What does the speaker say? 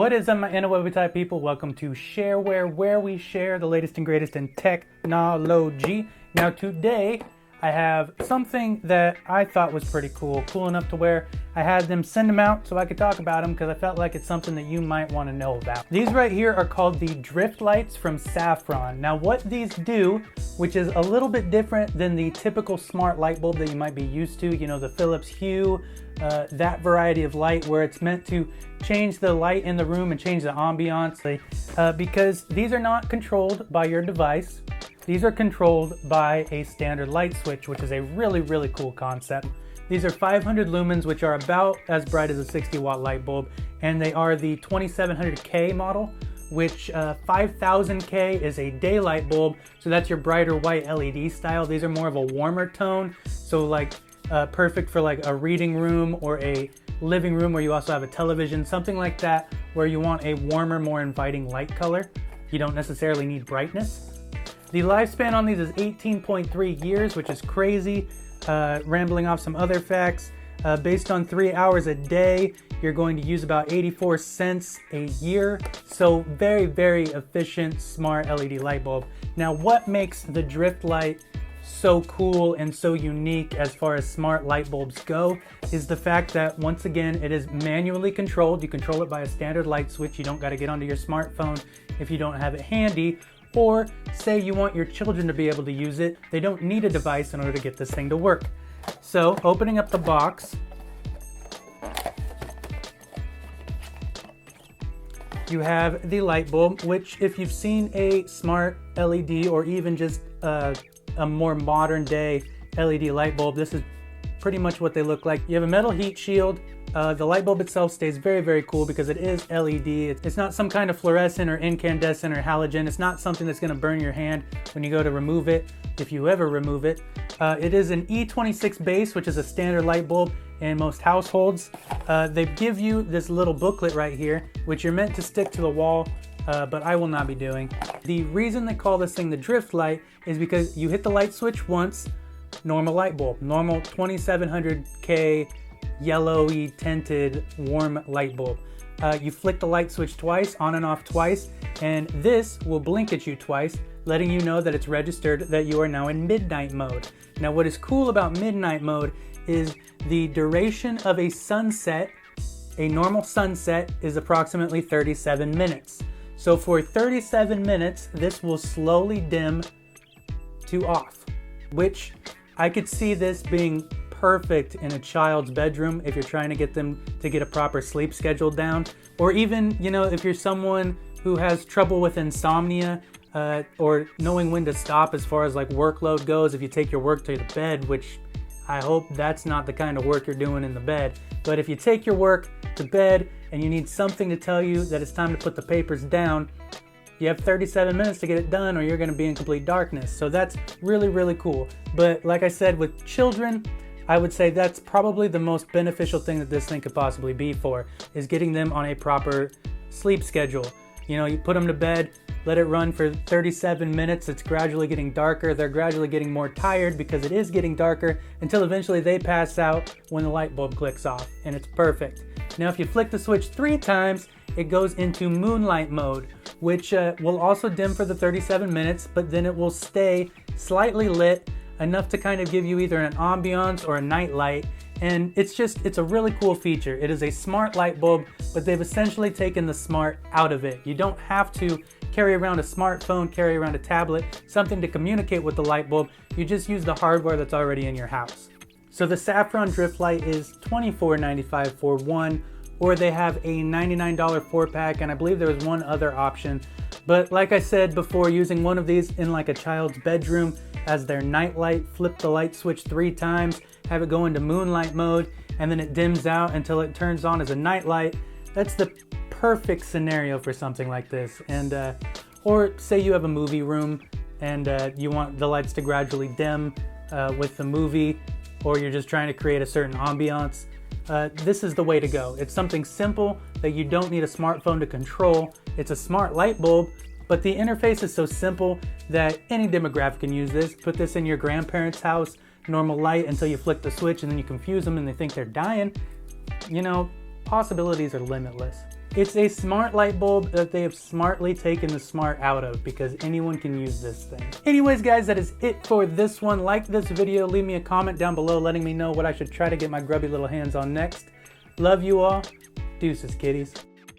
What is up, my Anawebby type people? Welcome to Shareware, where we share the latest and greatest in technology. Now today, I have something that I thought was pretty cool enough to where I had them send them out so I could talk about them because I felt like it's something that you might want to know about. These right here are called the drift lights from Saffron. Now what these do, which is a little bit different than the typical smart light bulb that you might be used to, you know, the Philips Hue, that variety of light where it's meant to change the light in the room and change the ambiance, because these are not controlled by your device. These are controlled by a standard light switch, which is a really, really cool concept. These are 500 lumens, which are about as bright as a 60 watt light bulb, and they are the 2700K model, which 5000K is a daylight bulb, so that's your brighter white LED style. These are more of a warmer tone, so like perfect for like a reading room or a living room where you also have a television, something like that, where you want a warmer, more inviting light color. You don't necessarily need brightness. The lifespan on these is 18.3 years, which is crazy. Rambling off some other facts, based on 3 hours a day, you're going to use about 84 cents a year. So very, very efficient, smart LED light bulb. Now, what makes the drift light so cool and so unique as far as smart light bulbs go is the fact that, once again, it is manually controlled. You control it by a standard light switch. You don't got to get onto your smartphone if you don't have it handy. Or say you want your children to be able to use it, they don't need a device in order to get this thing to work. So opening up the box, you have the light bulb, which if you've seen a smart LED or even just a more modern day LED light bulb, this is pretty much what they look like. You have a metal heat shield. The light bulb itself stays very, very cool because it is LED. It's not some kind of fluorescent or incandescent or halogen. It's not something that's going to burn your hand when you go to remove it, if you ever remove it. It is an E26 base, which is a standard light bulb in most households. They give you this little booklet right here, which you're meant to stick to the wall, but I will not be doing. The reason they call this thing the drift light is because you hit the light switch once, normal light bulb, normal 2700K yellowy tinted warm light bulb. You flick the light switch twice, on and off twice, and this will blink at you twice, letting you know that it's registered that you are now in midnight mode. Now what is cool about midnight mode is the duration of a sunset. A normal sunset is approximately 37 minutes. So for 37 minutes, this will slowly dim to off, which I could see this being perfect in a child's bedroom if you're trying to get them to get a proper sleep schedule down, or even, you know, if you're someone who has trouble with insomnia, or knowing when to stop as far as like workload goes. If you take your work to the bed, which I hope that's not the kind of work you're doing in the bed, but if you take your work to bed and you need something to tell you that it's time to put the papers down, you have 37 minutes to get it done or you're going to be in complete darkness. So that's really, really cool. But like I said, with children, I would say that's probably the most beneficial thing that this thing could possibly be for, is getting them on a proper sleep schedule. You know, you put them to bed, let it run for 37 minutes. It's gradually getting darker. They're gradually getting more tired because it is getting darker until eventually they pass out when the light bulb clicks off, and it's perfect. Now, if you flick the switch 3 times, it goes into moonlight mode, which will also dim for the 37 minutes, but then it will stay slightly lit, enough to kind of give you either an ambiance or a night light. And it's a really cool feature. It is a smart light bulb, but they've essentially taken the smart out of it. You don't have to carry around a smartphone, carry around a tablet, something to communicate with the light bulb. You just use the hardware that's already in your house. So the Saffron drift light is $24.95 for one, or they have a $99 4-pack, and I believe there was one other option. But like I said before, using one of these in like a child's bedroom as their night light, flip the light switch 3 times, have it go into moonlight mode, and then it dims out until it turns on as a night light. That's the perfect scenario for something like this. And or say you have a movie room and you want the lights to gradually dim with the movie, or you're just trying to create a certain ambiance. This is the way to go. It's something simple that you don't need a smartphone to control. It's a smart light bulb, but the interface is so simple that any demographic can use this. Put this in your grandparents' house, normal light until you flick the switch and then you confuse them and they think they're dying. You know, possibilities are limitless. It's a smart light bulb that they have smartly taken the smart out of, because anyone can use this thing. Anyways guys, that is it for this one. Like this video, leave me a comment down below letting me know what I should try to get my grubby little hands on next. Love you all. Deuces, kitties.